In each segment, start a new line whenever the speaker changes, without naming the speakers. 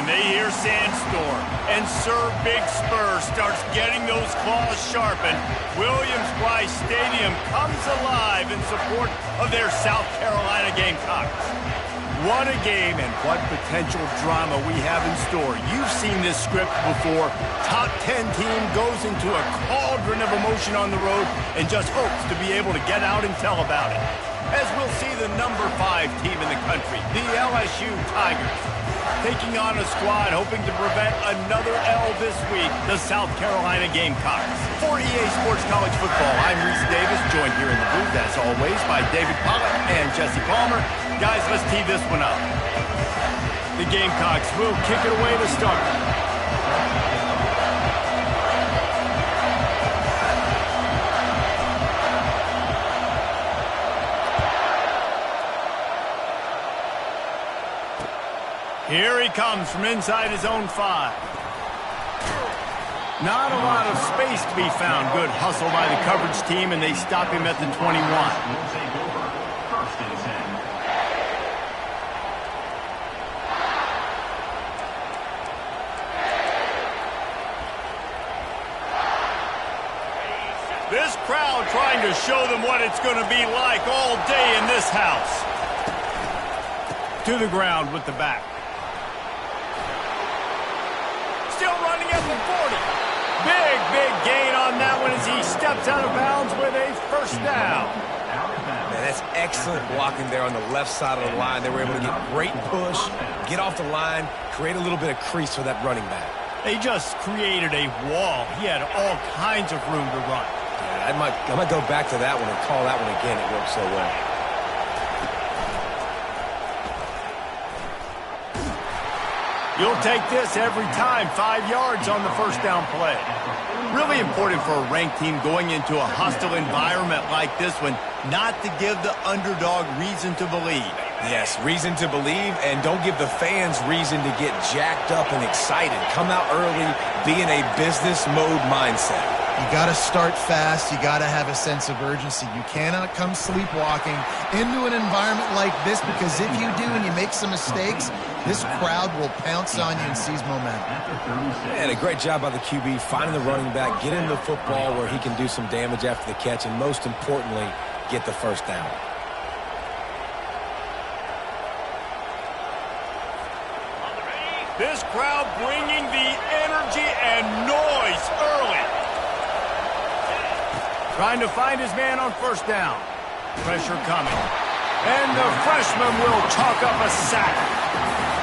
when they hear Sandstorm and Sir Big Spur starts getting those claws sharpened, Williams-Brice Stadium comes alive in support of their South Carolina Gamecocks. What a game and what potential drama we have in store. You've seen this script before. Top 10 team goes into a cauldron of emotion on the road and just hopes to be able to get out and tell about it. As we'll see the number 5 team in the country, the LSU Tigers, taking on a squad hoping to prevent another L this week, the South Carolina Gamecocks. For EA Sports College Football, I'm Reese Davis, joined here in the booth, as always, by David Pollack and Jesse Palmer. Guys, let's tee this one up. The Gamecocks will kick it away to start. Here he comes from inside his own 5. Not a lot of space to be found. Good hustle by the coverage team, and they stop him at the 21. This crowd trying to show them what it's going to be like all day in this house. To the ground with the back. Still running at the 40. Big gain on that one as he steps out of bounds with a first down.
Man, that's excellent blocking there on the left side of the line. They were able to get great push, get off the line, create a little bit of crease for that running back.
They just created a wall. He had all kinds of room to run.
Yeah, I might go back to that one and call that one again. It worked so well.
You'll take this every time. 5 yards on the first down play. Really important for a ranked team going into a hostile environment like this one, not to give the underdog reason to believe.
Yes, reason to believe, and don't give the fans reason to get jacked up and excited. Come out early, be in a business mode mindset.
You got to start fast. You got to have a sense of urgency. You cannot come sleepwalking into an environment like this, because if you do and you make some mistakes, this crowd will pounce on you and seize momentum.
And a great job by the QB finding the running back, get him the football where he can do some damage after the catch, and most importantly, get the first down.
This crowd bringing the energy and noise early. Trying to find his man on first down. Pressure coming. And the freshman will chalk up a sack.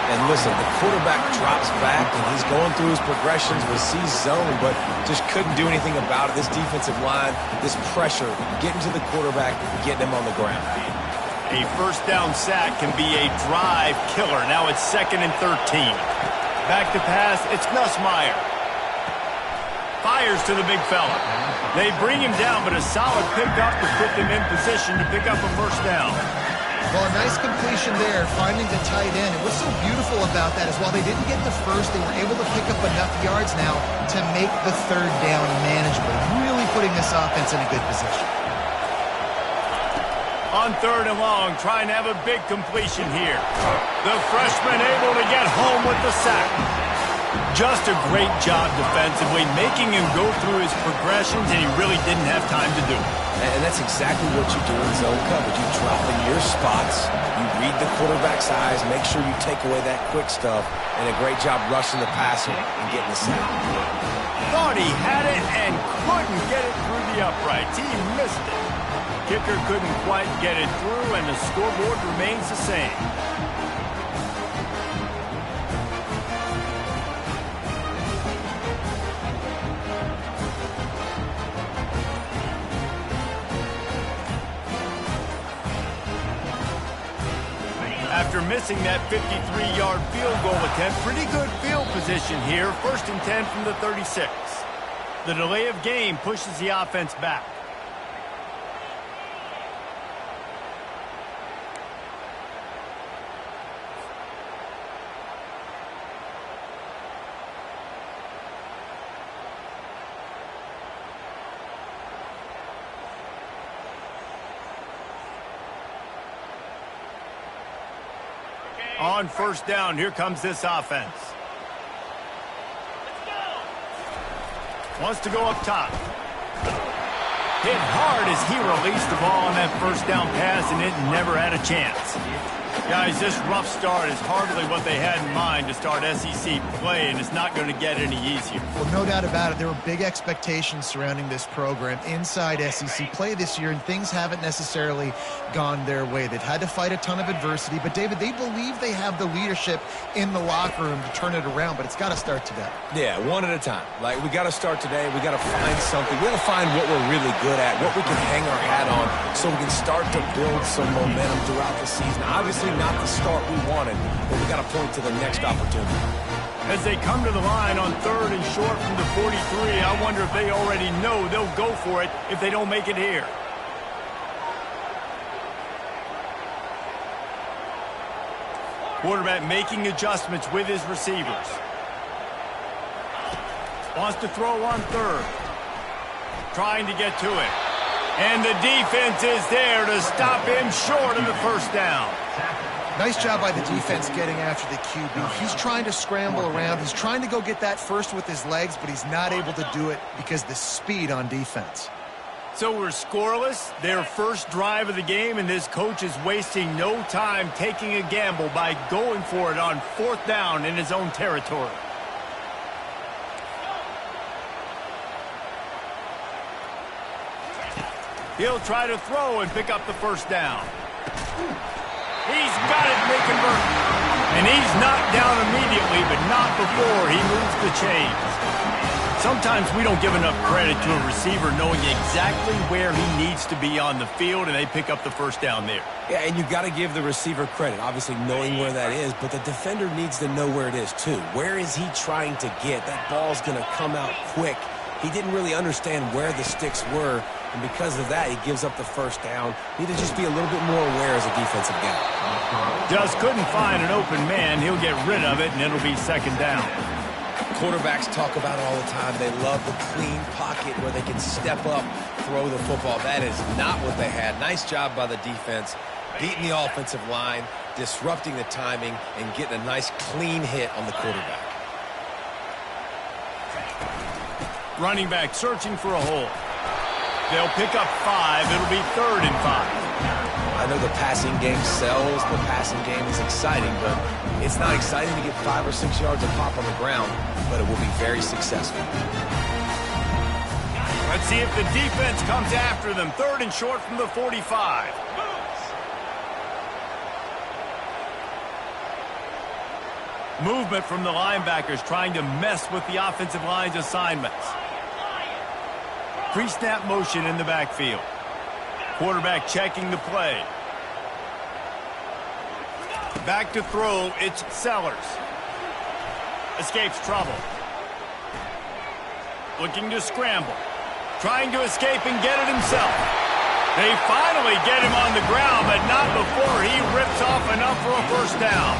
And listen, the quarterback drops back, and he's going through his progressions with C-zone, but just couldn't do anything about it. This defensive line, this pressure, getting to the quarterback, getting him on the ground.
A first down sack can be a drive killer. Now it's 2nd and 13. Back to pass, it's Nussmeier. Fires to the big fella. They bring him down, but a solid pickup to put them in position to pick up a first down.
Well, a nice completion there, finding the tight end. And what's so beautiful about that is while they didn't get the first, they were able to pick up enough yards now to make the third down manageable, really putting this offense in a good position.
On 3rd and long, trying to have a big completion here. The freshman able to get home with the sack. Just a great job defensively, making him go through his progressions, and he really didn't have time to do it.
And that's exactly what you do in zone coverage. You drop in your spots, you read the quarterback's eyes, make sure you take away that quick stuff, and a great job rushing the passer and getting the sack.
Thought he had it and couldn't get it through the uprights. He missed it. Kicker couldn't quite get it through, and the scoreboard remains the same. After missing that 53-yard field goal attempt, pretty good field position here. 1st and 10 from the 36. The delay of game pushes the offense back. On first down, here comes this offense. Wants to go up top. Hit hard as he released the ball on that first down pass, and it never had a chance. Guys, this rough start is hardly what they had in mind to start SEC play, and it's not going to get any easier.
Well, no doubt about it. There were big expectations surrounding this program inside SEC play this year, and things haven't necessarily gone their way. They've had to fight a ton of adversity, but, David, they believe they have the leadership in the locker room to turn it around, but it's got to start today.
Yeah, one at a time. Like, we got to start today. We got to find something. We got to find what we're really good at, what we can hang our hat on, so we can start to build some momentum throughout the season. Obviously, not the start we wanted, but we got to point to the next opportunity.
As they come to the line on 3rd and short from the 43, I wonder if they already know they'll go for it if they don't make it here. Quarterback making adjustments with his receivers. Wants to throw on 3rd. Trying to get to it. And the defense is there to stop him short of the first down.
Nice job by the defense getting after the QB. He's trying to scramble around. He's trying to go get that first with his legs, but he's not able to do it because of the speed on defense.
So we're scoreless, their first drive of the game, and this coach is wasting no time taking a gamble by going for it on 4th down in his own territory. He'll try to throw and pick up the first down. He's got it, they convert. And he's knocked down immediately, but not before he moves the chains. Sometimes we don't give enough credit to a receiver knowing exactly where he needs to be on the field, and they pick up the first down there.
Yeah, and you got to give the receiver credit, obviously knowing where that is, but the defender needs to know where it is too. Where is he trying to get? That ball's going to come out quick. He didn't really understand where the sticks were, and because of that, he gives up the first down. Need to just be a little bit more aware as a defensive guy.
Just couldn't find an open man. He'll get rid of it, and it'll be 2nd down.
Quarterbacks talk about it all the time. They love the clean pocket where they can step up, throw the football. That is not what they had. Nice job by the defense, beating the offensive line, disrupting the timing, and getting a nice clean hit on the quarterback.
Running back searching for a hole. They'll pick up 5. It'll be 3rd and 5.
I know the passing game sells. The passing game is exciting, but it's not exciting to get 5 or 6 yards of pop on the ground, but it will be very successful.
Let's see if the defense comes after them. 3rd and short from the 45. Movement from the linebackers trying to mess with the offensive line's assignments. Pre-snap motion in the backfield. Quarterback checking the play. Back to throw, it's Sellers. Escapes trouble. Looking to scramble. Trying to escape and get it himself. They finally get him on the ground, but not before he rips off enough for a first down.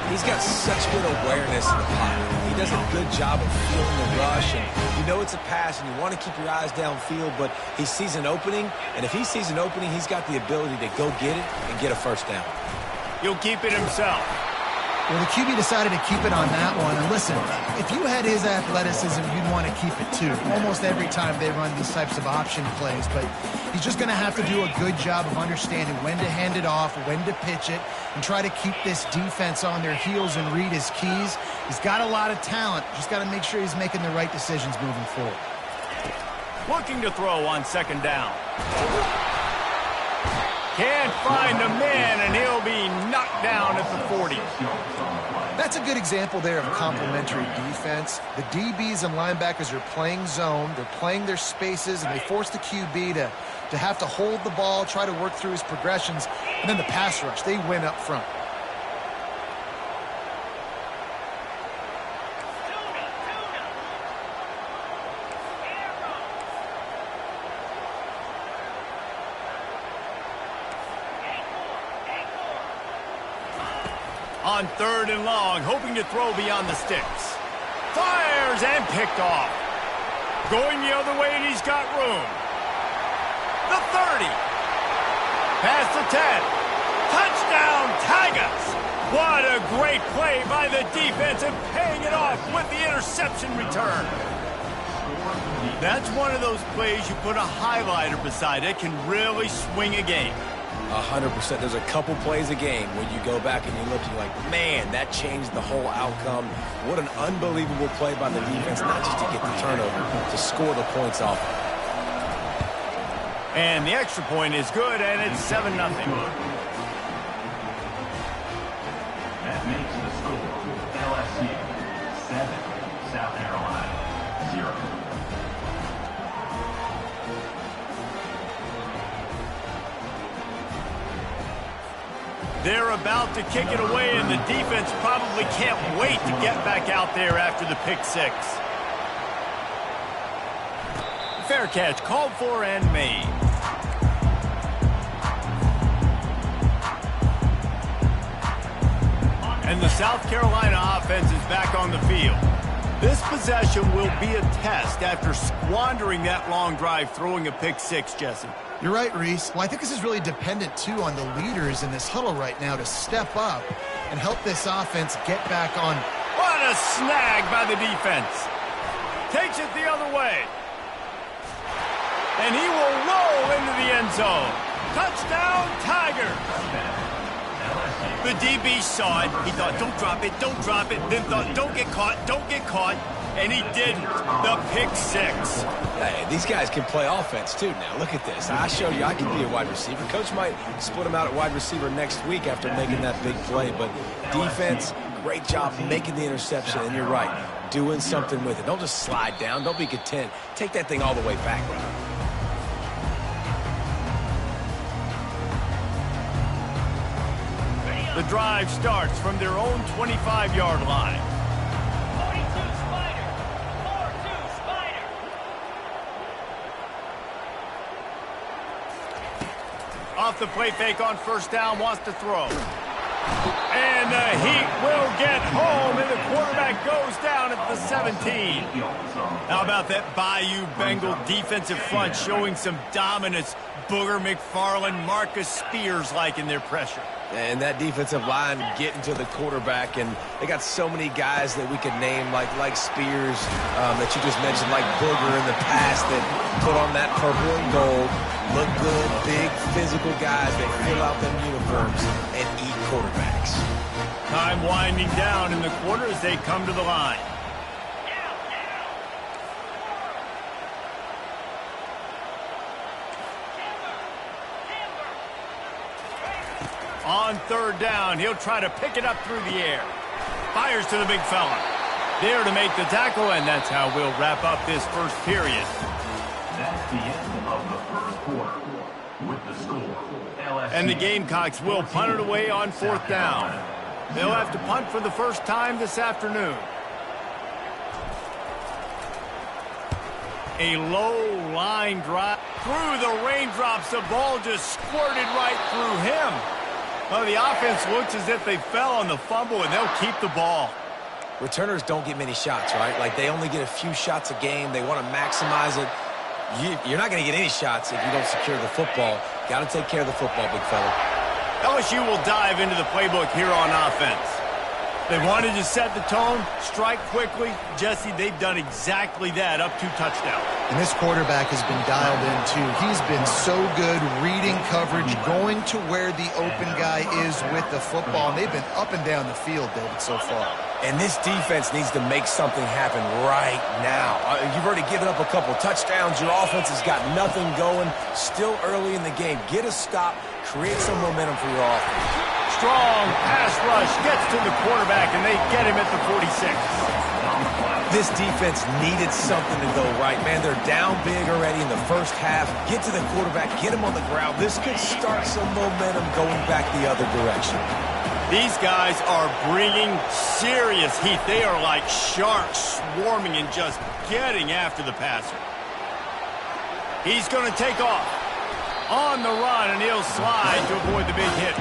He's got such good awareness in the pocket. He does a good job of feeling the rush, and you know it's a pass, and you want to keep your eyes downfield, but he sees an opening, and if he sees an opening, he's got the ability to go get it and get a first down.
He'll keep it himself.
Well, the QB decided to keep it on that one. And listen, if you had his athleticism, you'd want to keep it too. Almost every time they run these types of option plays. But he's just going to have to do a good job of understanding when to hand it off, when to pitch it, and try to keep this defense on their heels and read his keys. He's got a lot of talent. Just got to make sure he's making the right decisions moving forward.
Looking to throw on 2nd down. Can't find the man, and he'll be knocked down at the 40.
That's a good example there of complementary defense. The DBs and linebackers are playing zone. They're playing their spaces, and they force the QB to have to hold the ball, try to work through his progressions, and then the pass rush. They win up front.
On 3rd and long, hoping to throw beyond the sticks. Fires and picked off. Going the other way, and he's got room. The 30. Past the 10. Touchdown, Tigers. What a great play by the defense and paying it off with the interception return. That's one of those plays you put a highlighter beside. It can really swing a game.
100%. There's a couple plays a game when you go back and you're looking like, man, that changed the whole outcome. What an unbelievable play by the defense, not just to get the turnover, to score the points off.
And the extra point is good, and it's 7-0.
That makes the score LSU 7, South Carolina 0.
They're about to kick it away, and the defense probably can't wait to get back out there after the pick six. Fair catch, called for and made. And the South Carolina offense is back on the field. This possession will be a test after squandering that long drive throwing a pick six, Jesse.
You're right, Reese. Well, I think this is really dependent, too, on the leaders in this huddle right now to step up and help this offense get back on.
What a snag by the defense. Takes it the other way. And he will roll into the end zone. Touchdown, Tigers. The DB saw it. He thought, don't drop it, don't drop it. Then thought, don't get caught, don't get caught. And he didn't. The pick six.
Hey, these guys can play offense, too, now. Look at this. I showed you I can be a wide receiver. Coach might split him out at wide receiver next week after making that big play. But defense, great job making the interception. And you're right, doing something with it. Don't just slide down. Don't be content. Take that thing all the way back.
The drive starts from their own 25-yard line. Off the play fake on first down, wants to throw. And the Heat will get home, and the quarterback goes down at the 17. How about that Bayou Bengal defensive front showing some dominance? Booger McFarland, Marcus Spears-like in their pressure.
And that defensive line getting to the quarterback, and they got so many guys that we could name, like Spears, that you just mentioned, like Booger in the past, that put on that purple and gold, look good, big, physical guys that fill out them uniforms and eat quarterbacks.
Time winding down in the quarter as they come to the line. On third down, he'll try to pick it up through the air. Fires to the big fella. There to make the tackle, and that's how we'll wrap up this first period.
That's the end of the first quarter. With the score, LSU.
And the Gamecocks will punt it away on fourth down. They'll have to punt for the first time this afternoon. A low line drive through the raindrops. The ball just squirted right through him. Well, the offense looks as if they fell on the fumble, and they'll keep the ball.
Returners don't get many shots, right? Like, they only get a few shots a game. They want to maximize it. You're not going to get any shots if you don't secure the football. Got to take care of the football, big fella.
LSU will dive into the playbook here on offense. They wanted to set the tone, strike quickly. Jesse, they've done exactly that, up 2 touchdowns.
And this quarterback has been dialed in, too. He's been so good reading coverage, going to where the open guy is with the football. And they've been up and down the field, David, so far.
And this defense needs to make something happen right now. You've already given up a couple touchdowns. Your offense has got nothing going. Still early in the game. Get a stop. Create some momentum for your offense.
Strong pass rush gets to the quarterback, and they get him at the 46.
This defense needed something to go right, man. They're down big already in the first half. Get to the quarterback, get him on the ground. This could start some momentum going back the other direction.
These guys are bringing serious heat. They are like sharks swarming and just getting after the passer. He's going to take off on the run, and he'll slide to avoid the big hit.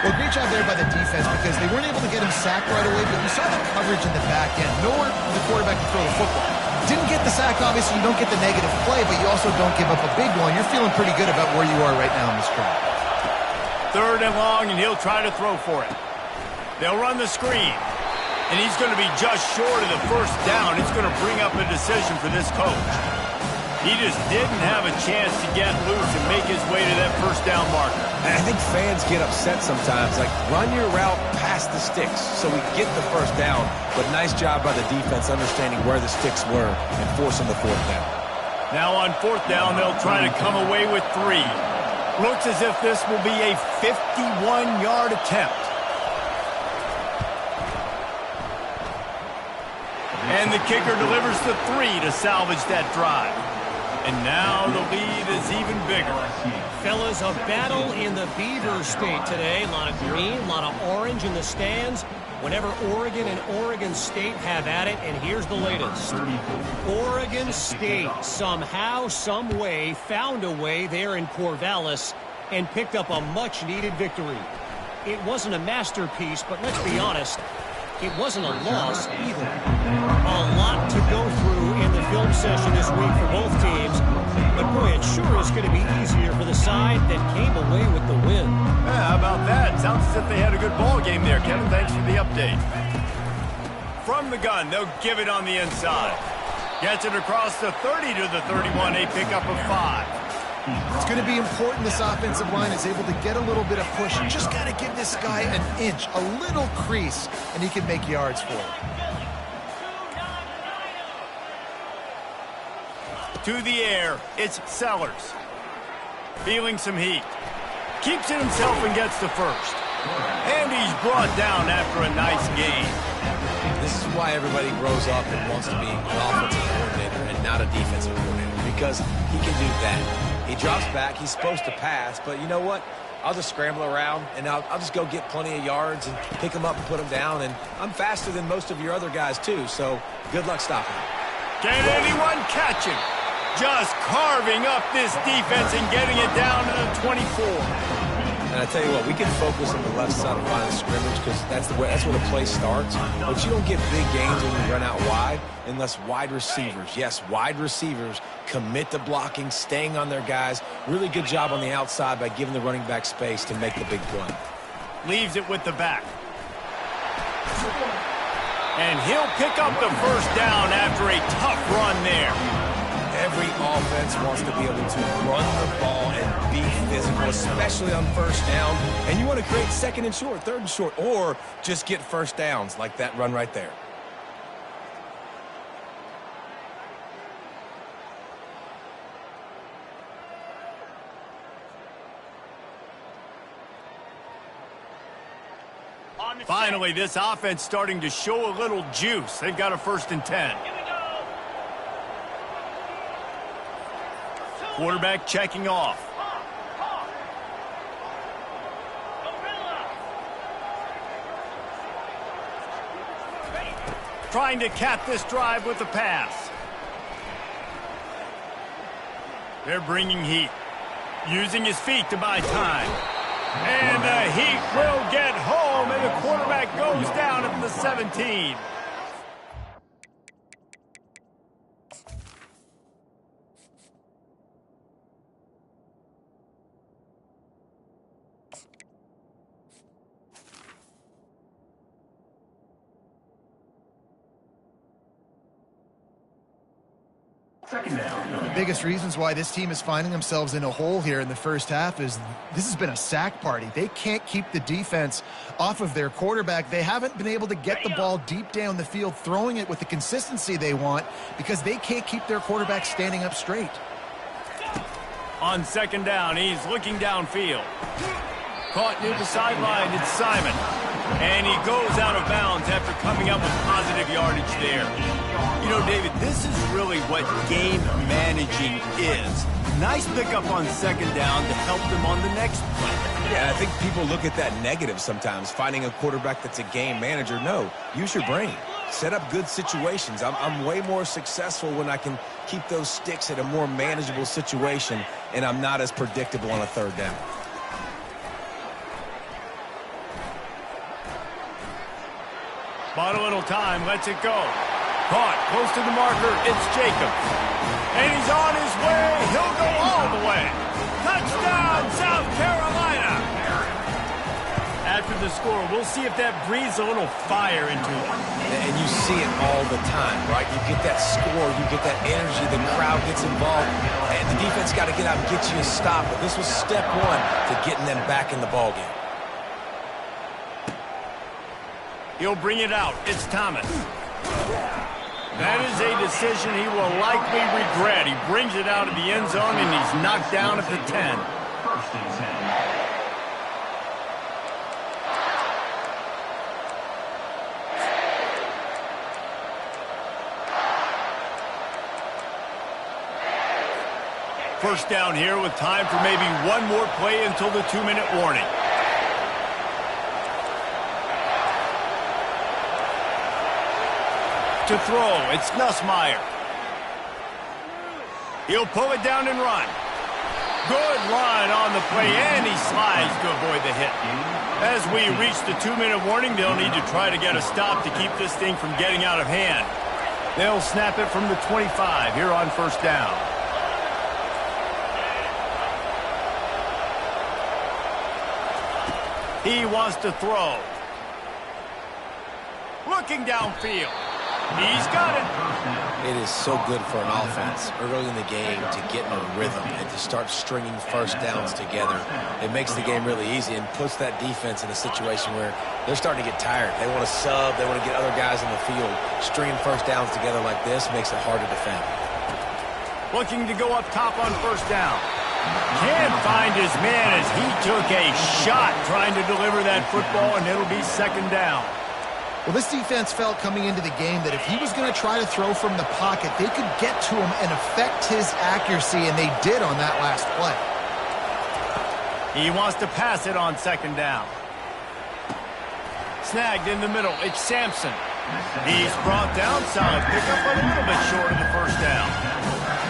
Well, great job there by the defense because they weren't able to get him sacked right away, but you saw the coverage in the back end. Nowhere for the quarterback to throw the football. Didn't get the sack, obviously. You don't get the negative play, but you also don't give up a big one. You're feeling pretty good about where you are right now in this drive.
Third and long, and he'll try to throw for it. They'll run the screen. And he's going to be just short of the first down. It's going to bring up a decision for this coach. He just didn't have a chance to get loose and make his way to that first down marker.
And I think fans get upset sometimes. Like, run your route past the sticks so we get the first down. But nice job by the defense understanding where the sticks were and forcing the fourth down.
Now on fourth down, they'll try to come away with 3. Looks as if this will be a 51-yard attempt. And the kicker delivers the 3 to salvage that drive. And now the lead is even bigger.
Fellas, a battle in the Beaver State today. A lot of green, a lot of orange in the stands. Whenever Oregon and Oregon State have at it, and here's the latest. Oregon State somehow, some way, found a way there in Corvallis and picked up a much-needed victory. It wasn't a masterpiece, but let's be honest, it wasn't a loss either. A lot to go through in the film session this week for both teams. But boy, it sure is going to be easier for the side that came away with the win.
Yeah, how about that? Sounds as if they had a good ball game there, Kevin. Thanks for the update. From the gun, they'll give it on the inside. Gets it across the 30 to the 31, a pickup of 5.
It's going to be important this offensive line is able to get a little bit of push. You just got to give this guy an inch, a little crease, and he can make yards for it.
To the air, it's Sellers. Feeling some heat. Keeps it himself and gets the first. And he's brought down after a nice gain.
This is why everybody grows up and wants to be an offensive coordinator and not a defensive coordinator, because he can do that. He drops back. He's supposed to pass, but you know what? I'll just scramble around, and I'll just go get plenty of yards and pick them up and put them down, and I'm faster than most of your other guys, too, so good luck stopping him.
Can anyone catch him? Just carving up this defense and getting it down to the 24.
And I tell you what, we can focus on the left side of line of scrimmage because that's where the play starts. But you don't get big gains when you run out wide unless wide receivers, yes, wide receivers, commit to blocking, staying on their guys. Really good job on the outside by giving the running back space to make the big play.
Leaves it with the back. And he'll pick up the first down after a tough run there.
Every offense wants to be able to run the ball and be physical, especially on first down. And you want to create second and short, third and short, or just get first downs like that run right there.
Finally, this offense starting to show a little juice. They've got a 1st and 10. Quarterback checking off. Trying to cap this drive with a pass. They're bringing heat. Using his feet to buy time. And the heat will get home, and the quarterback goes down at the 17.
The biggest reasons why this team is finding themselves in a hole here in the first half is this has been a sack party. They can't keep the defense off of their quarterback. They haven't been able to get the ball deep down the field, throwing it with the consistency they want because they can't keep their quarterback standing up straight.
On 2nd down, he's looking downfield. Caught near the sideline, it's Simon. And he goes out of bounds after coming up with positive yardage there. You know, David, this is really what game managing is. Nice pickup on 2nd down to help them on the next play.
Yeah, I think people look at that negative sometimes, finding a quarterback that's a game manager. No, use your brain. Set up good situations. I'm way more successful when I can keep those sticks at a more manageable situation, and I'm not as predictable on a 3rd down.
Bought a little time, lets it go. Caught, close to the marker, it's Jacobs. And he's on his way, he'll go all the way. Touchdown, South Carolina! After the score. We'll see if that breathes a little fire into it.
And you see it all the time, right? You get that score, you get that energy, the crowd gets involved, and the defense got to get out and get you a stop. But this was step one to getting them back in the ballgame.
He'll bring it out. It's Thomas. That is a decision he will likely regret. He brings it out of the end zone, and he's knocked down at the 10.
First and 10.
First down here with time for maybe one more play until the 2-minute warning. To throw, it's Nussmeier. He'll pull it down and run. Good run on the play, and he slides to avoid the hit. As we reach the 2-minute warning, they'll need to try to get a stop to keep this thing from getting out of hand. They'll snap it from the 25 here on first down. He wants to throw. Looking downfield. He's got it.
It is so good for an offense early in the game to get in a rhythm and to start stringing first downs together. It makes the game really easy and puts that defense in a situation where they're starting to get tired. They want to sub. They want to get other guys in the field. Stringing first downs together like this makes it hard to defend.
Looking to go up top on first down. Can't find his man as he took a shot trying to deliver that football, and it'll be second down.
Well, this defense felt coming into the game that if he was going to try to throw from the pocket, they could get to him and affect his accuracy, and they did on that last play.
He wants to pass it on second down. Snagged in the middle. It's Sampson. He's brought down. Solid pickup, but a little bit short of the first down.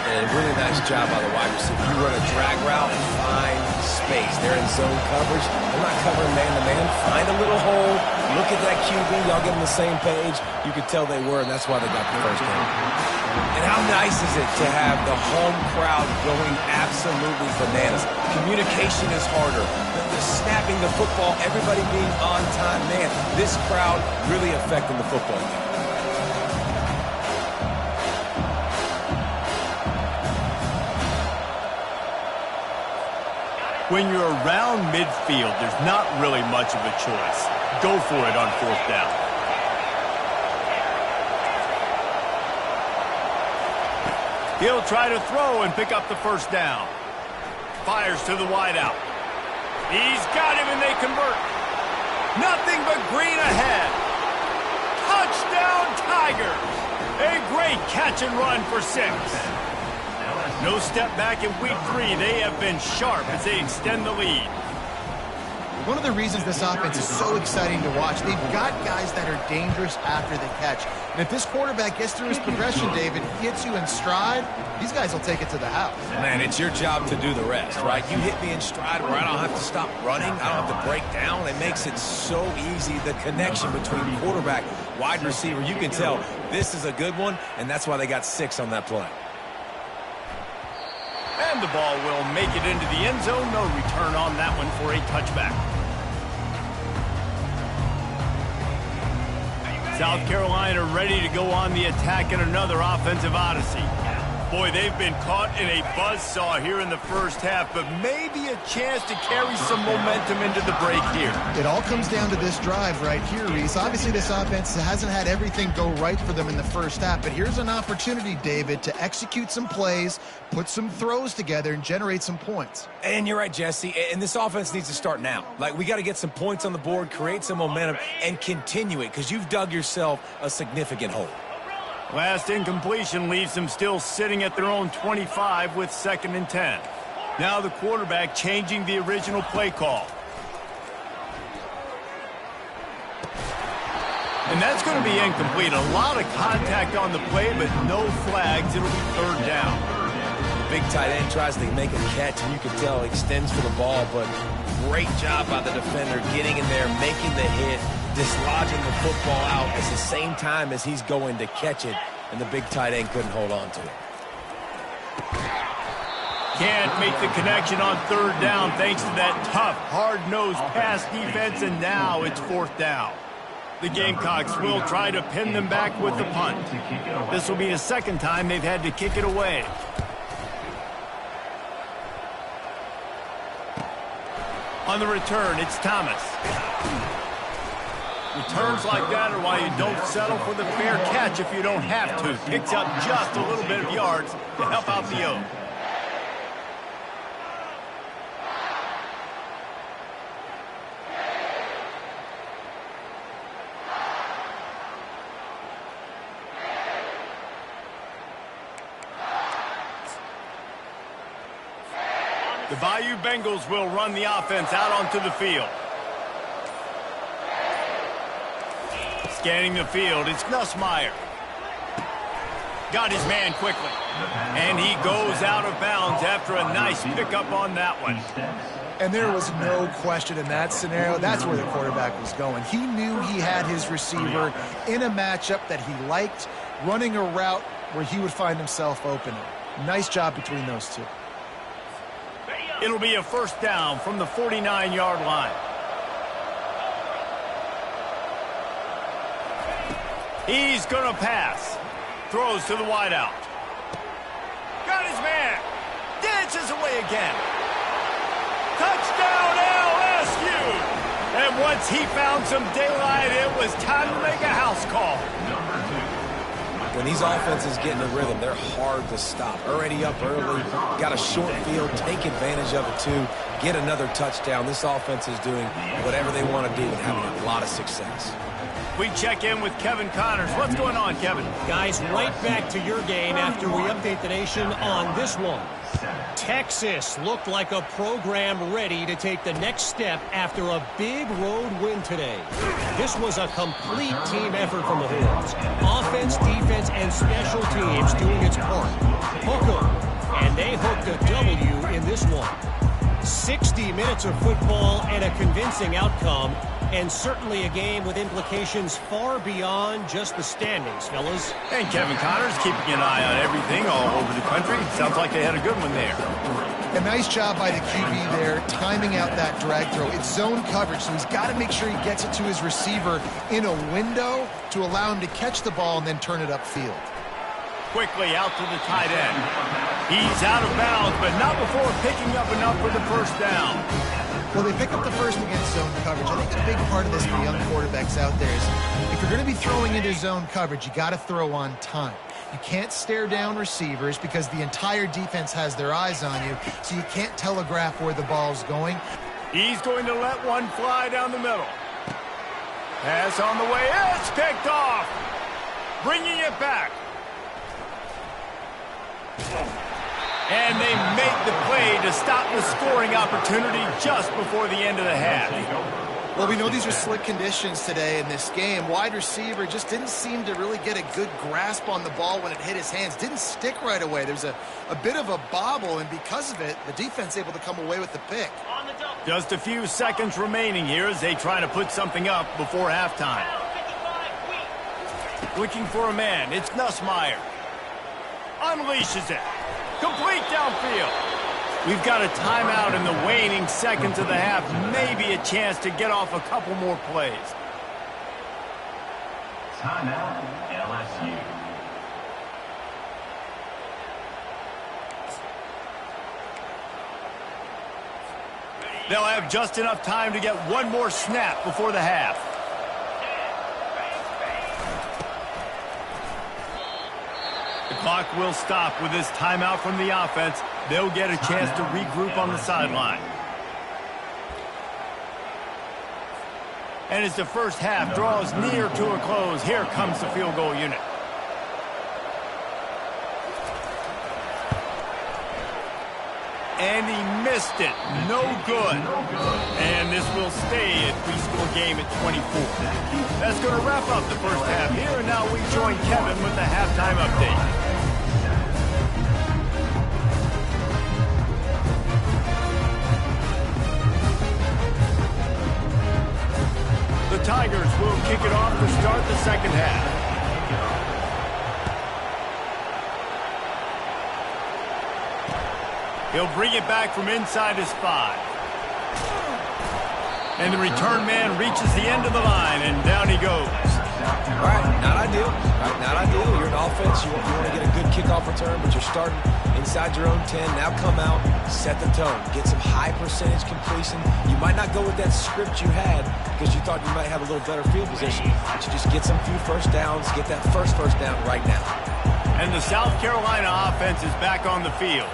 And a really nice job by the wide receiver. You run a drag route and find space. They're in zone coverage. They're not covering man-to-man. Find a little hole. Look at that QB. Y'all get on the same page. You could tell they were, and that's why they got the first down. And how nice is it to have the home crowd going absolutely bananas? Communication is harder. The snapping the football, everybody being on time. Man, this crowd really affecting the football game.
When you're around midfield, there's not really much of a choice. Go for it on fourth down. He'll try to throw and pick up the first down. Fires to the wideout. He's got him, and they convert. Nothing but green ahead. Touchdown, Tigers. A great catch and run for 6. No step back in week 3. They have been sharp as they extend the lead.
One of the reasons this offense is so exciting to watch, they've got guys that are dangerous after the catch. And if this quarterback gets through his progression, David, hits you in stride, these guys will take it to the house.
Man, it's your job to do the rest, right? You hit me in stride where I don't have to stop running. I don't have to break down. It makes it so easy. The connection between quarterback, wide receiver, you can tell this is a good one, and that's why they got 6 on that play.
And the ball will make it into the end zone. No return on that one for a touchback. South Carolina ready to go on the attack in another offensive odyssey. Boy, they've been caught in a buzzsaw here in the first half, but maybe a chance to carry some momentum into the break here.
It all comes down to this drive right here, Reese. Obviously, this offense hasn't had everything go right for them in the first half, but here's an opportunity, David, to execute some plays, put some throws together, and generate some points.
And you're right, Jesse, and this offense needs to start now. Like, we got to get some points on the board, create some momentum, and continue it, because you've dug yourself a significant hole.
Last incompletion leaves them still sitting at their own 25 with 2nd and 10. Now the quarterback changing the original play call. And that's going to be incomplete. A lot of contact on the play, but no flags. It'll be 3rd down.
The big tight end tries to make a catch, and you can tell he extends for the ball, but great job by the defender getting in there, making the hit, dislodging the football out at the same time as he's going to catch it, and the big tight end couldn't hold on to it.
Can't make the connection on third down thanks to that tough, hard-nosed pass defense, and now it's fourth down. The Gamecocks will try to pin them back with the punt. This will be the second time they've had to kick it away. On the return, it's Thomas. Returns like that are why you don't settle for the fair catch if you don't have to. Picks up just a little bit of yards to help out the Oak. The Bayou Bengals will run the offense out onto the field. Scanning the field, it's Nussmeier. Got his man quickly. And he goes out of bounds after a nice pickup on that one.
And there was no question in that scenario. That's where the quarterback was going. He knew he had his receiver in a matchup that he liked, running a route where he would find himself open. Nice job between those two.
It'll be a first down from the 49-yard line. He's going to pass. Throws to the wideout. Got his man. Dances away again. Touchdown LSU. And once he found some daylight, it was time to make a house call.
When these offenses get in a rhythm, they're hard to stop. Already up early, got a short field, take advantage of it too, get another touchdown. This offense is doing whatever they want to do and having a lot of success.
We check in with Kevin Connors. What's going on, Kevin?
Guys, right back to your game after we update the nation on this one. Texas looked like a program ready to take the next step after a big road win today. This was a complete team effort from the Horns. Offense, defense, and special teams doing its part. Hook 'em, and they hooked a W in this one. 60 minutes of football and a convincing outcome, and certainly a game with implications far beyond just the standings, fellas.
And Kevin Connors keeping an eye on everything all over the country. Sounds like they had a good one there.
A nice job by the QB there, timing out that drag throw. It's zone coverage, so he's got to make sure he gets it to his receiver in a window to allow him to catch the ball and then turn it upfield.
Quickly out to the tight end. He's out of bounds, but not before picking up enough for the first down.
Well, they pick up the first against zone coverage. I think a big part of this for young quarterbacks out there is if you're going to be throwing into zone coverage, you got to throw on time. You can't stare down receivers because the entire defense has their eyes on you, so you can't telegraph where the ball's going.
He's going to let one fly down the middle. Pass on the way. It's picked off. Bringing it back. And they make the play to stop the scoring opportunity just before the end of the half.
Well, we know these are slick conditions today in this game. Wide receiver just didn't seem to really get a good grasp on the ball when it hit his hands. Didn't stick right away. There's a bit of a bobble, and because of it, the defense able to come away with the pick.
Just a few seconds remaining here as they try to put something up before halftime. Looking for a man. It's Nussmeier. Unleashes it. Complete downfield. We've got a timeout in the waning seconds of the half. Maybe a chance to get off a couple more plays.
Timeout, LSU.
They'll have just enough time to get one more snap before the half. The clock will stop with this timeout from the offense. They'll get a chance to regroup on the sideline. And as the first half draws near to a close, here comes the field goal unit. And he missed it. No good. And this will stay a three-score game at 24. That's going to wrap up the first half here. And now we join Kevin with the halftime update. The Tigers will kick it off to start the second half. He'll bring it back from inside his 5. And the return man reaches the end of the line, and down he goes.
All right, not ideal. Not ideal. You're an offense. You want to get a good kickoff return, but you're starting inside your own 10. Now come out, set the tone. Get some high percentage completion. You might not go with that script you had because you thought you might have a little better field position, but you just get some few first downs, get that first down right now.
And the South Carolina offense is back on the field.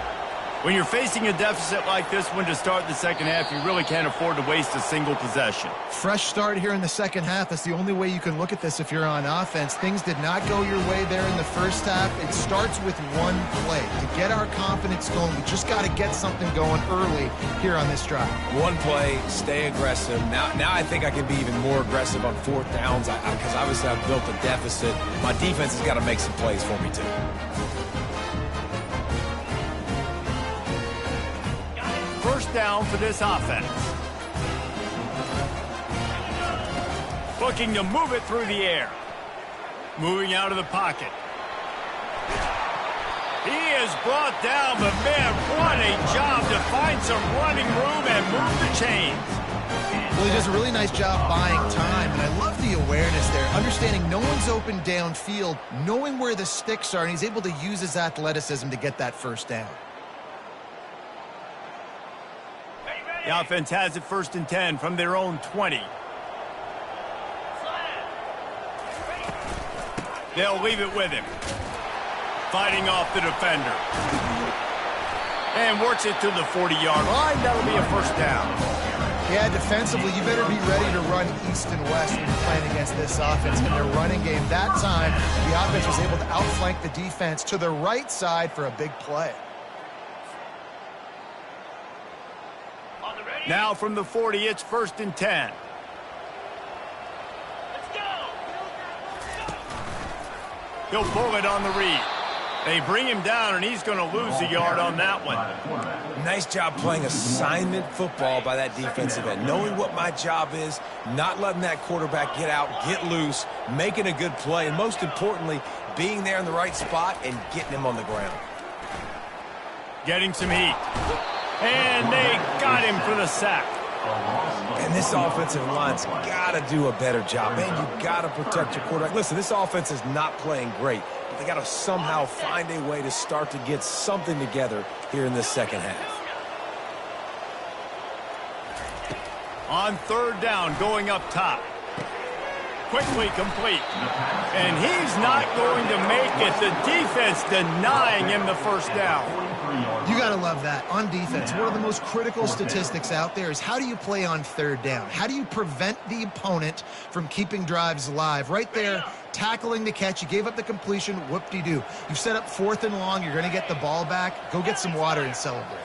When you're facing a deficit like this one to start the second half, you really can't afford to waste a single possession.
Fresh start here in the second half. That's the only way you can look at this if you're on offense. Things did not go your way there in the first half. It starts with one play. To get our confidence going, we just got to get something going early here on this drive.
One play, stay aggressive. Now I think I can be even more aggressive on 4th downs because obviously I've built a deficit. My defense has got to make some plays for me too.
First down for this offense. Looking to move it through the air. Moving out of the pocket. He is brought down, but man, what a job to find some running room and move the chains.
Well, he does a really nice job buying time, and I love the awareness there. Understanding no one's open downfield, knowing where the sticks are, and he's able to use his athleticism to get that first down.
The offense has it 1st and 10 from their own 20. They'll leave it with him. Fighting off the defender. And works it to the 40-yard line. That'll be a first down.
Yeah, defensively, you better be ready to run east and west when you're playing against this offense. In their running game that time, the offense was able to outflank the defense to the right side for a big play.
Now from the 40, it's 1st and 10. He'll pull it on the read. They bring him down, and he's going to lose a yard on that one.
Nice job playing assignment football by that defensive end. Knowing what my job is, not letting that quarterback get out, get loose, making a good play, and most importantly, being there in the right spot and getting him on the ground.
Getting some heat. And they got him for the sack.
And this offensive line's got to do a better job. Man, you got to protect your quarterback. Listen, this offense is not playing great, but they got to somehow find a way to start to get something together here in this second half.
On 3rd down, going up top. Quickly complete. And he's not going to make it. The defense denying him the first down.
You got to love that. On defense, one of the most critical statistics out there is how do you play on 3rd down? How do you prevent the opponent from keeping drives alive? Right there, tackling the catch. You gave up the completion. Whoop-de-doo. You've set up 4th and long. You're going to get the ball back. Go get some water and celebrate.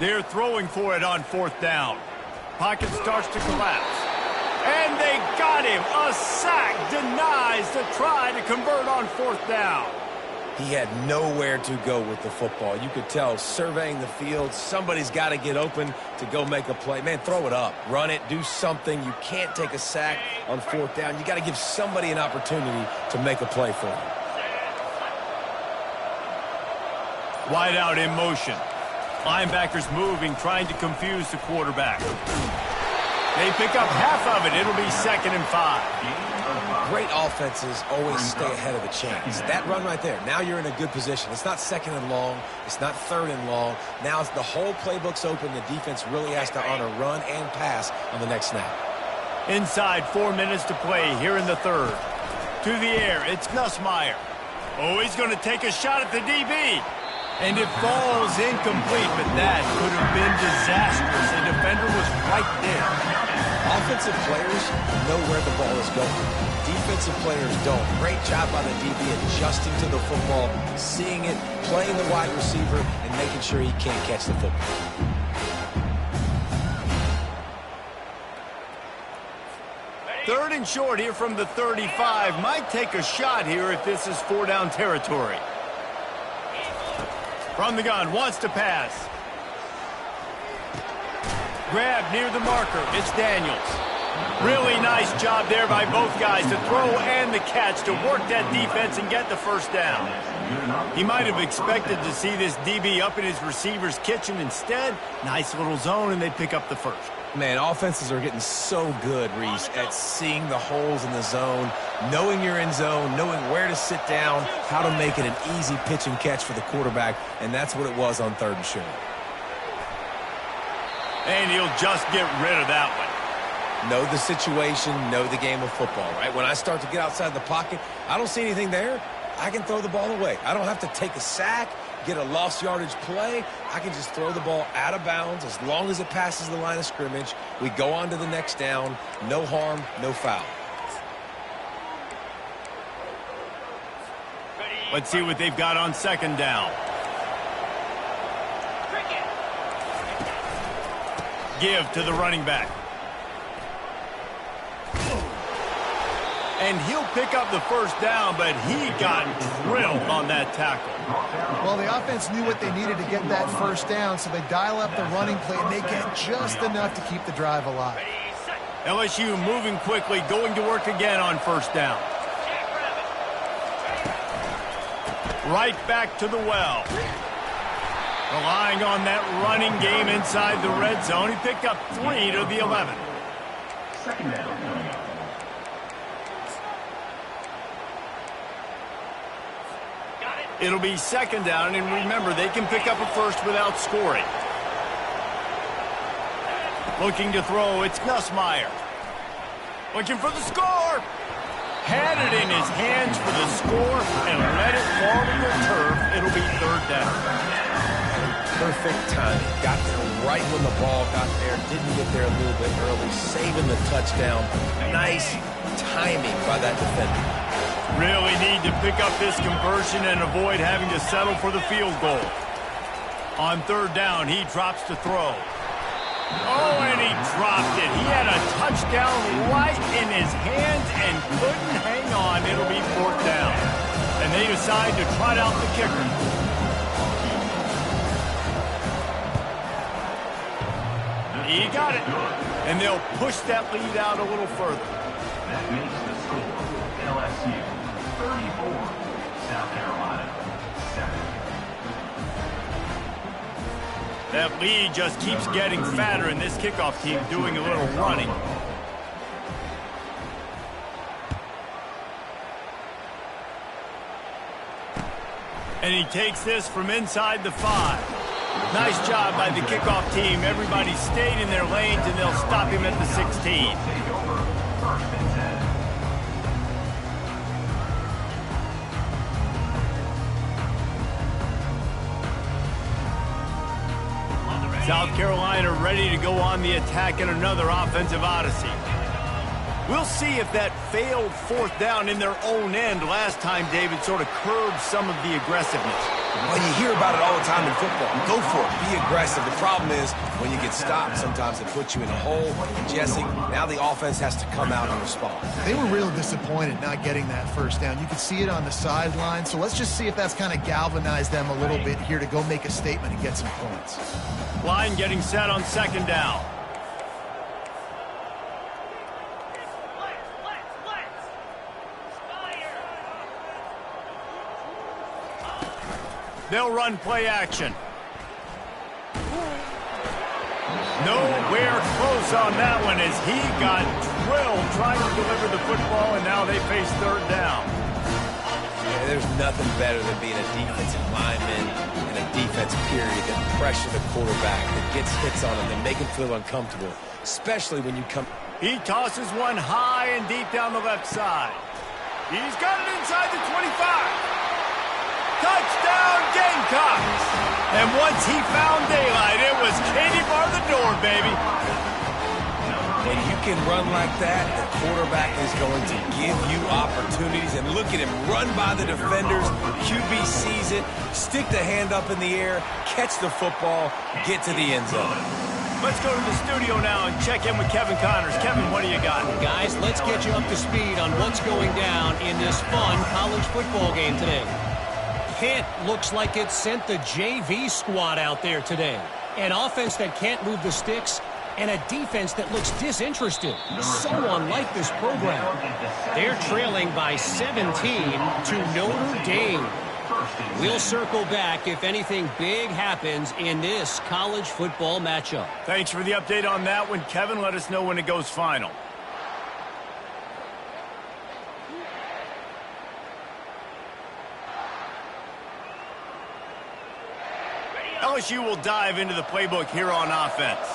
They're throwing for it on 4th down. Pocket starts to collapse. And they got him. A sack denies the try to convert on 4th down.
He had nowhere to go with the football. You could tell surveying the field, somebody's got to get open to go make a play. Man, throw it up. Run it. Do something. You can't take a sack on 4th down. You got to give somebody an opportunity to make a play for you.
Wide out in motion. Linebackers moving, trying to confuse the quarterback. They pick up half of it. It'll be 2nd and 5.
Great offenses always stay ahead of the chains. That run right there, now you're in a good position. It's not 2nd and long. It's not 3rd and long. Now the whole playbook's open. The defense really has to honor run and pass on the next snap.
Inside 4 minutes to play here in the 3rd. To the air, it's Nussmeier. Oh, he's going to take a shot at the DB. And it falls incomplete, but that could have been disastrous. The defender was right there.
Offensive players know where the ball is going. Defensive players don't. Great job by the DB adjusting to the football, seeing it, playing the wide receiver, and making sure he can't catch the football.
Third and short here from the 35. Might take a shot here if this is 4-down territory. From the gun, wants to pass. Grab near the marker. It's Daniels. Really nice job there by both guys, the throw and the catch, to work that defense and get the first down. He might have expected to see this DB up in his receiver's kitchen. Instead, nice little zone, and they pick up the first.
Man, offenses are getting so good, Reese, at seeing the holes in the zone, knowing you're in zone, knowing where to sit down, how to make it an easy pitch and catch for the quarterback, and that's what it was on 3rd and short.
And he'll just get rid of that one.
Know the situation, know the game of football, right? When I start to get outside the pocket, I don't see anything there, I can throw the ball away. I don't have to take a sack, get a lost yardage play. I can just throw the ball out of bounds as long as it passes the line of scrimmage. We go on to the next down. No harm, no foul.
Let's see what they've got on 2nd down. Give to the running back. And he'll pick up the first down, but he got drilled on that tackle.
Well, the offense knew what they needed to get that first down, so they dial up the running play, and they get just enough to keep the drive alive.
LSU moving quickly, going to work again on 1st down. Right back to the well. Relying on that running game inside the red zone. He picked up 3 to the 11.
2nd down.
It'll be 2nd down, and remember, they can pick up a first without scoring. Looking to throw, it's Nussmeier. Looking for the score. Had it in his hands for the score and let it fall to the turf. It'll be 3rd down.
Perfect timing. Got there right when the ball got there. Didn't get there a little bit early. Saving the touchdown. Nice timing by that defender.
Really need to pick up this conversion and avoid having to settle for the field goal. On 3rd down, he drops to throw. Oh, and he dropped it. He had a touchdown right in his hands and couldn't hang on. It'll be 4th down. And they decide to trot out the kicker. He got it. And they'll push that lead out a little further.
That makes the score LSU 34, South Carolina 7.
That lead just keeps getting fatter, and this kickoff team doing a little running. And he takes this from inside the 5. Nice job by the kickoff team. Everybody stayed in their lanes, and they'll stop him at the 16.
Take over 1st and 10.
South Carolina ready to go on the attack in another offensive odyssey. We'll see if that failed 4th down in their own end last time, David, sort of curbed some of the aggressiveness.
Well, you hear about it all the time in football. Go for it. Be aggressive. The problem is when you get stopped, sometimes it puts you in a hole. And Jesse, now the offense has to come out and respond.
They were real disappointed not getting that first down. You could see it on the sideline. So let's just see if that's kind of galvanized them a little bit here to go make a statement and get some points.
Line getting set on 2nd down. They'll run play action. Nowhere close on that one as he got drilled trying to deliver the football, and now they face 3rd down.
Yeah, there's nothing better than being a defensive lineman in a defense period that pressure the quarterback, that gets hits on him, that make him feel uncomfortable, especially when you come.
He tosses one high and deep down the left side. He's got it inside the 25. Touchdown, Gamecocks! And once he found daylight, it was Katie bar the door, baby.
When you can run like that, the quarterback is going to give you opportunities. And look at him run by the defenders. QB sees it, stick the hand up in the air, catch the football, get to the end zone.
Let's go to the studio now and check in with Kevin Connors. Kevin, what do you got?
Guys, let's get you up to speed on what's going down in this fun college football game today. Kent looks like it sent the JV squad out there today. An offense that can't move the sticks and a defense that looks disinterested. So unlike this program. They're trailing by 17 to Notre Dame. We'll circle back if anything big happens in this college football matchup.
Thanks for the update on that one, Kevin. Let us know when it goes final. LSU will dive into the playbook here on offense.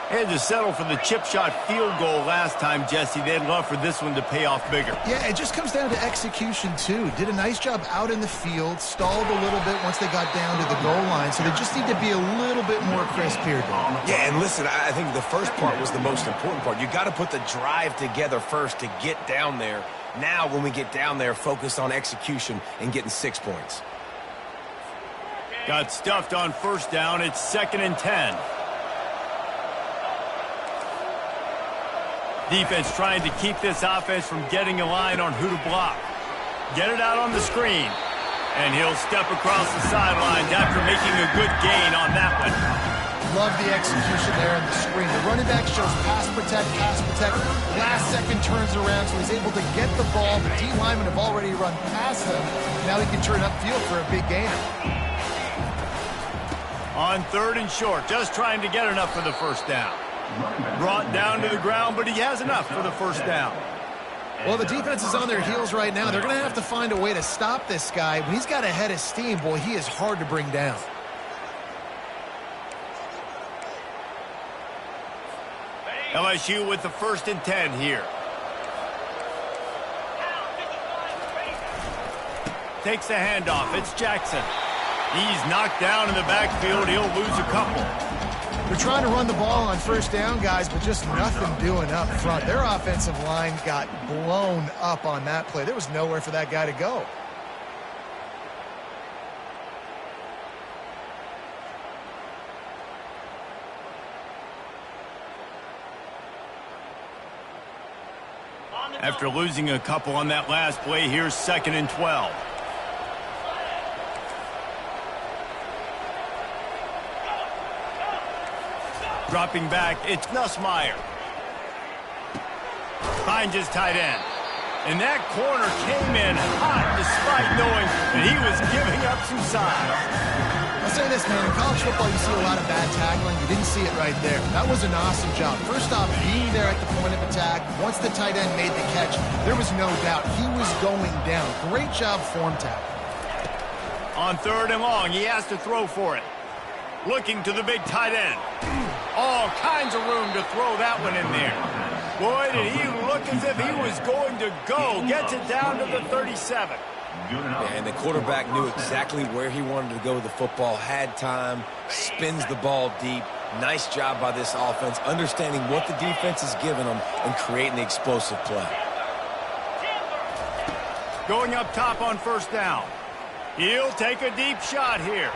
They had to settle for the chip shot field goal last time, Jesse. They'd love for this one to pay off bigger.
Yeah, it just comes down to execution, too. Did a nice job out in the field, stalled a little bit once they got down to the goal line, so they just need to be a little bit more crisp here, Dave.
Yeah, and listen, I think the first part was the most important part. You got to put the drive together first to get down there. Now, when we get down there, focus on execution and getting 6 points.
Got stuffed on first down. It's 2nd and 10. Defense trying to keep this offense from getting a line on who to block. Get it out on the screen. And he'll step across the sidelines after making a good gain on that one.
Love the execution there on the screen. The running back shows pass protect. Last second turns around, so he's able to get the ball. The D linemen have already run past him. Now he can turn upfield for a big gainer.
On 3rd and short, just trying to get enough for the first down. Brought down to the ground, but he has enough for the first down.
Well, the defense is on their heels right now. They're going to have to find a way to stop this guy. When he's got a head of steam, boy, he is hard to bring down.
LSU with the 1st and 10 here. Takes the handoff. It's Jackson. He's knocked down in the backfield. He'll lose a couple.
They're trying to run the ball on first down, guys, but just nothing doing up front. Their offensive line got blown up on that play. There was nowhere for that guy to go.
After losing a couple on that last play, here's 2nd and 12. Dropping back, it's Nussmeier. Finds his tight end. And that corner came in hot despite knowing that he was giving up some size.
I'll say this, man. In college football, you see a lot of bad tackling. You didn't see it right there. That was an awesome job. First off, being there at the point of attack. Once the tight end made the catch, there was no doubt he was going down. Great job form tackling.
On 3rd and long, he has to throw for it. Looking to the big tight end. All kinds of room to throw that one in there. Boy, did he look as if he was going to go. Gets it down to the 37.
And the quarterback knew exactly where he wanted to go with the football, had time, spins the ball deep. Nice job by this offense, understanding what the defense is giving them and creating the explosive play.
Going up top on first down. He'll take a deep shot here.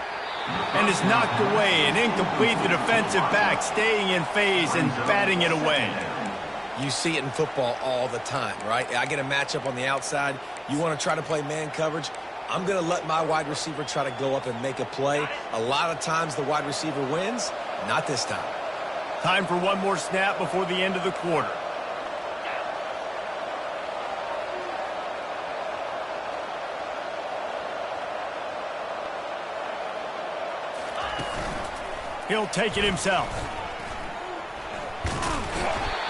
And is knocked away and incomplete. The defensive back staying in phase and batting it away.
You see it in football all the time, right? I get a matchup on the outside. You want to try to play man coverage. I'm going to let my wide receiver try to go up and make a play. A lot of times the wide receiver wins. Not this time.
Time for one more snap before the end of the quarter. He'll take it himself.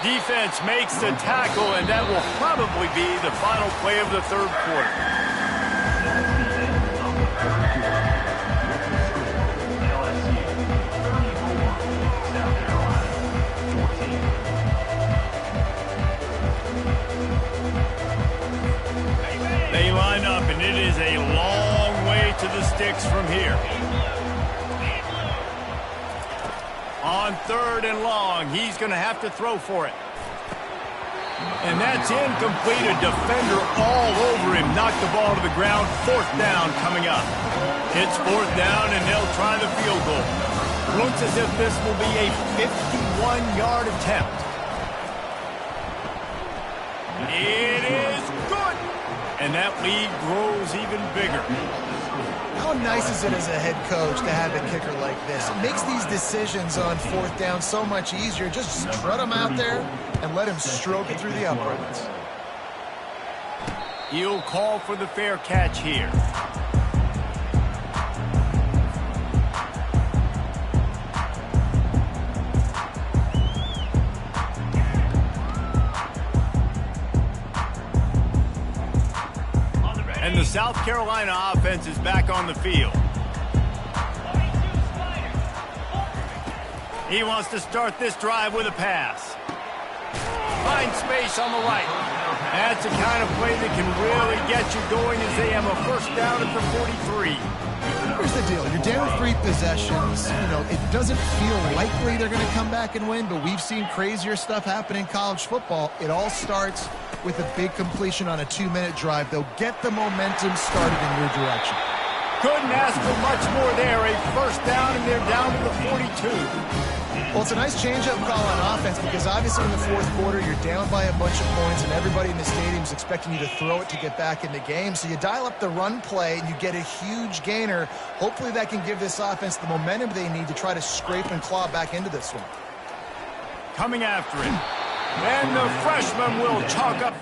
Defense makes the tackle, and that will probably be the final play of the 3rd quarter. They line up, and it is a long way to the sticks from here. On 3rd and long, he's going to have to throw for it. And that's incomplete. A defender all over him. Knocked the ball to the ground. 4th down coming up. It's 4th down, and they'll try the field goal. Looks as if this will be a 51-yard attempt. It is good. and that lead grows even bigger.
How nice is it as a head coach to have a kicker like this? It makes these decisions on fourth down so much easier. Just strut him out there and let him stroke it through the uprights.
He'll call for the fair catch here. And the South Carolina offense is back on the field. He wants to start this drive with a pass. Finds space on the right. That's the kind of play that can really get you going as they have a first down at the 43.
Here's the deal. You're down 3 possessions. You know, it doesn't feel likely they're going to come back and win, but we've seen crazier stuff happen in college football. It all starts with a big completion on a 2-minute drive. They'll get the momentum started in your direction.
Couldn't ask for much more there. A first down, and they're down to the 42.
Well, it's a nice change-up call on offense because obviously in the fourth quarter, you're down by a bunch of points and everybody in the stadium is expecting you to throw it to get back in the game. So you dial up the run play and you get a huge gainer. Hopefully that can give this offense the momentum they need to try to scrape and claw back into this one.
Coming after him. And the freshman will chalk up.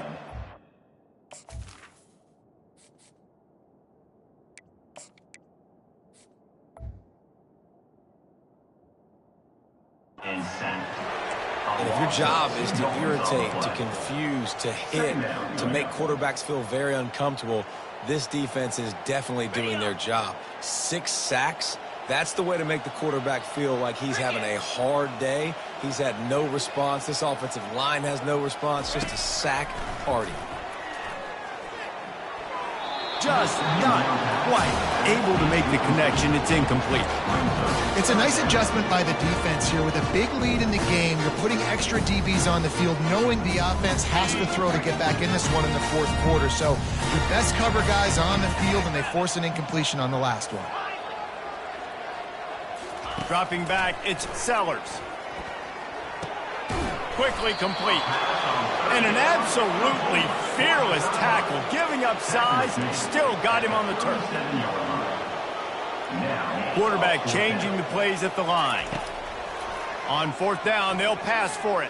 And if your job is to irritate, to confuse, to hit, to make quarterbacks feel very uncomfortable, this defense is definitely doing their job. 6 sacks, that's the way to make the quarterback feel like he's having a hard day. He's had no response. This offensive line has no response, just a sack party.
Just not quite able to make the connection. It's incomplete.
It's a nice adjustment by the defense here. With a big lead in the game, you're putting extra DBs on the field, knowing the offense has to throw to get back in this one in the fourth quarter. So your best cover guys on the field, and they force an incompletion on the last one.
Dropping back, it's Sellers. Quickly complete. And an absolutely fearless tackle, giving up size, still got him on the turf. Quarterback changing the plays at the line. On fourth down, they'll pass for it.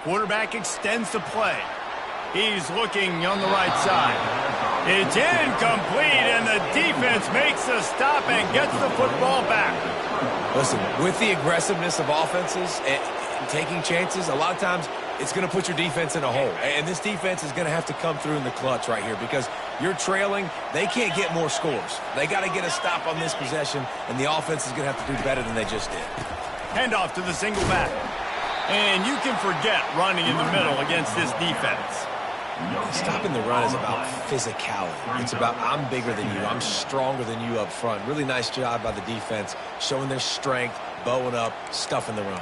Quarterback extends the play. He's looking on the right side. It's incomplete, and the defense makes the stop and gets the football back.
Listen, with the aggressiveness of offenses and taking chances, a lot of times it's going to put your defense in a hole. And this defense is going to have to come through in the clutch right here because you're trailing. They can't get more scores. They got to get a stop on this possession, and the offense is going to have to do better than they just did.
Handoff to the single back. And you can forget running in the middle against this defense.
Stopping the run is about physicality. It's about I'm bigger than you. I'm stronger than you up front. Really nice job by the defense, showing their strength, bowing up, stuffing the run.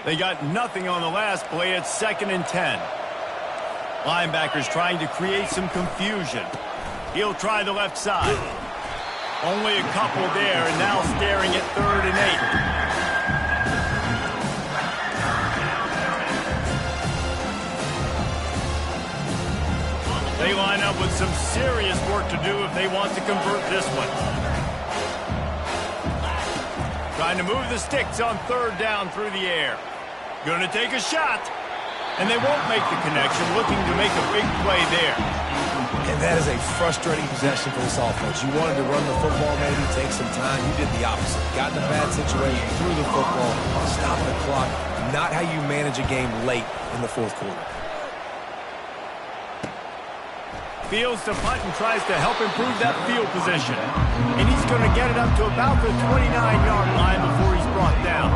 They got nothing on the last play. It's 2nd and 10. Linebackers trying to create some confusion. He'll try the left side. Only a couple there, and now staring at 3rd and 8. They line up with some serious work to do if they want to convert this one. Trying to move the sticks on 3rd down through the air. Going to take a shot. And they won't make the connection, looking to make a big play there.
And that is a frustrating possession for this offense. You wanted to run the football, maybe take some time. You did the opposite. Got in a bad situation, threw the football, stopped the clock. Not how you manage a game late in the fourth quarter.
Fields to punt and tries to help improve that field position. And he's going to get it up to about the 29-yard line before he's brought down.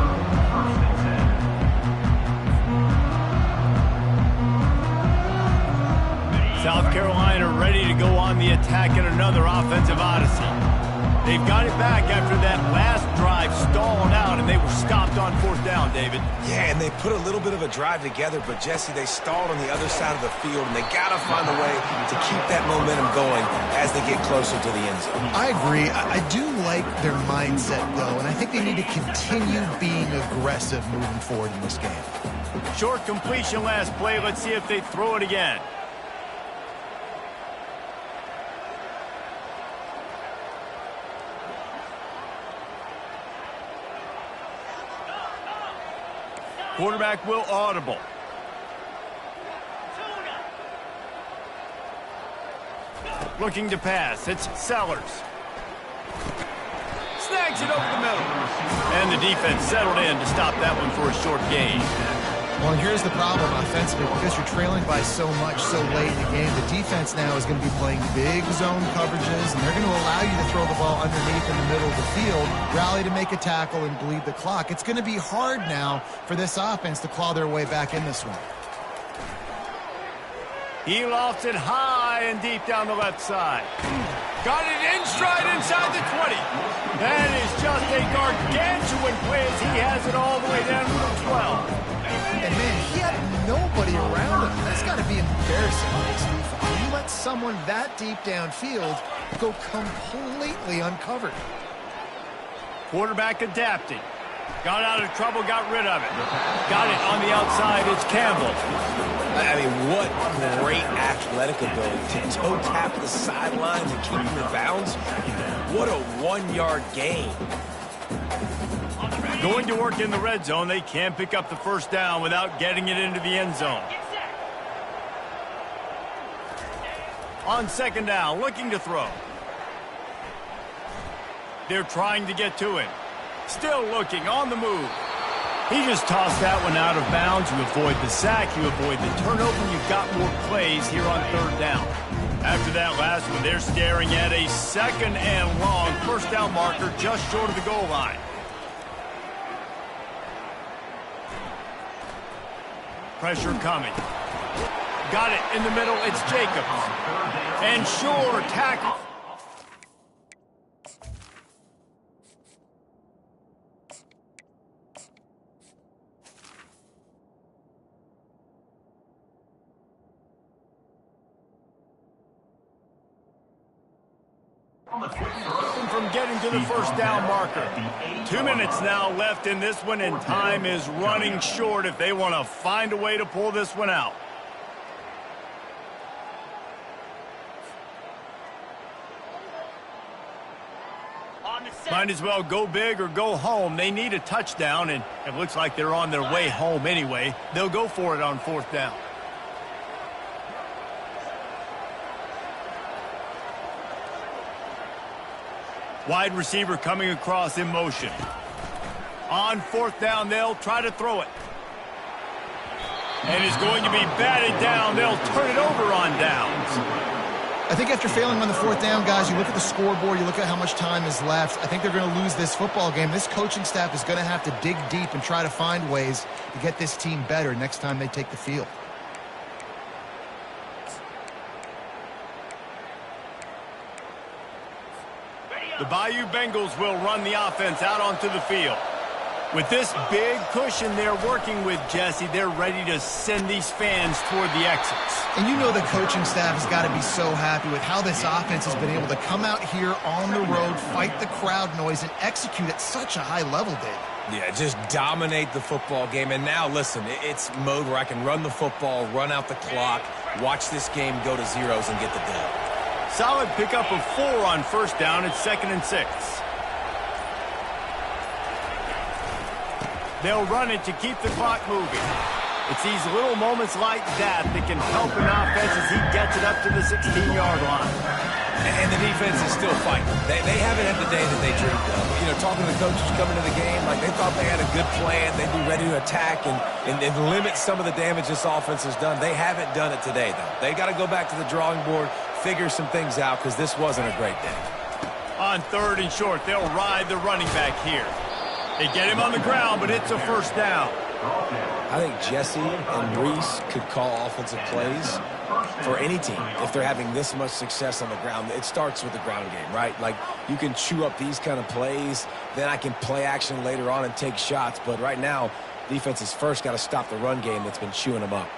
South Carolina ready to go on the attack in another offensive odyssey. They've got it back after that last drive stalled out, and they were stopped on fourth down, David.
Yeah, and they put a little bit of a drive together, but, Jesse, they stalled on the other side of the field, and they got to find a way to keep that momentum going as they get closer to the end zone.
I agree. I do like their mindset, though, and I think they need to continue being aggressive moving forward in this game.
Short completion last play. Let's see if they throw it again. Quarterback will audible. Looking to pass. It's Sellers. Snags it over the middle. And the defense settled in to stop that one for a short gain.
Well, here's the problem offensively. Because you're trailing by so much so late in the game, the defense now is going to be playing big zone coverages, and they're going to allow you to throw the ball underneath in the middle of the field, rally to make a tackle, and bleed the clock. It's going to be hard now for this offense to claw their way back in this one.
He lofts it high and deep down the left side. Got it in stride inside the 20. That is just a gargantuan play as he has it all the way down to the 12.
And, man, he had nobody around him. That's got to be embarrassing. You let someone that deep downfield go completely uncovered.
Quarterback adapting. Got out of trouble, got rid of it. Got it on the outside. It's Campbell.
I mean, what great athletic ability to toe tap the sidelines and keep him in bounds. What a one-yard gain.
Going to work in the red zone. They can't pick up the first down without getting it into the end zone. On second down, looking to throw. They're trying to get to him. Still looking, on the move. He just tossed that one out of bounds. You avoid the sack, you avoid the turnover. You've got more plays here on third down. After that last one, they're staring at a second and long first down marker just short of the goal line. Pressure coming. Got it in the middle. It's Jacobs. And sure, tackle. From getting to the first down marker. 2 minutes now left in this one, and time is running short if they want to find a way to pull this one out. Might as well go big or go home. They need a touchdown, and it looks like they're on their way home anyway. They'll go for it on fourth down. Wide receiver coming across in motion. On fourth down, they'll try to throw it. And it's going to be batted down. They'll turn it over on downs.
I think after failing on the fourth down, guys, you look at the scoreboard, you look at how much time is left. I think they're going to lose this football game. This coaching staff is going to have to dig deep and try to find ways to get this team better next time they take the field.
The Bayou Bengals will run the offense out onto the field. With this big cushion they're working with, Jesse, they're ready to send these fans toward the exits.
And you know the coaching staff has got to be so happy with how this offense has been able to come out here on the road, fight the crowd noise, and execute at such a high level, Dave.
Yeah, just dominate the football game. And now, listen, it's mode where I can run the football, run out the clock, watch this game go to zeros and get the dub.
Solid pickup of 4 on first down. It's 2nd and 6. They'll run it to keep the clock moving. It's these little moments like that that can help an offense as he gets it up to the 16-yard line.
And the defense is still fighting. They haven't had the day that they dreamed of. You know, talking to the coaches coming to the game, like they thought they had a good plan. They'd be ready to attack and limit some of the damage this offense has done. They haven't done it today, though. They got to go back to the drawing board, figure some things out, because this wasn't a great day.
On 3rd and short, they'll ride the running back here. They get him on the ground, but it's a first down.
I think Jesse and Reese could call offensive plays for any team if they're having this much success on the ground. It starts with the ground game, right? Like, you can chew up these kind of plays, then I can play action later on and take shots. But right now, defense has first got to stop the run game that's been chewing them up.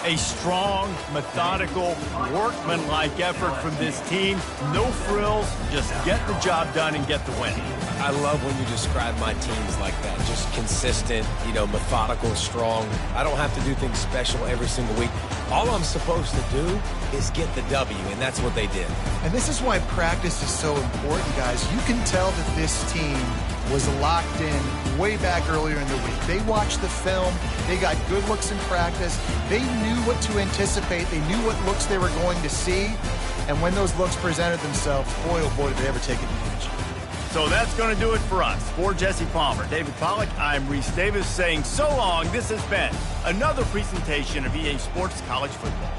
A strong, methodical, workmanlike effort from this team. No frills, just get the job done and get the win.
I love when you describe my teams like that. Just consistent, methodical, strong. I don't have to do things special every single week. All I'm supposed to do is get the W, and that's what they did.
And this is why practice is so important, guys. You can tell that this team was locked in way back earlier in the week. They watched the film. They got good looks in practice. They knew what to anticipate. They knew what looks they were going to see. And when those looks presented themselves, boy, oh boy, did they ever take advantage.
So that's going to do it for us. For Jesse Palmer, David Pollack, I'm Reese Davis saying so long. This has been another presentation of EA Sports College Football.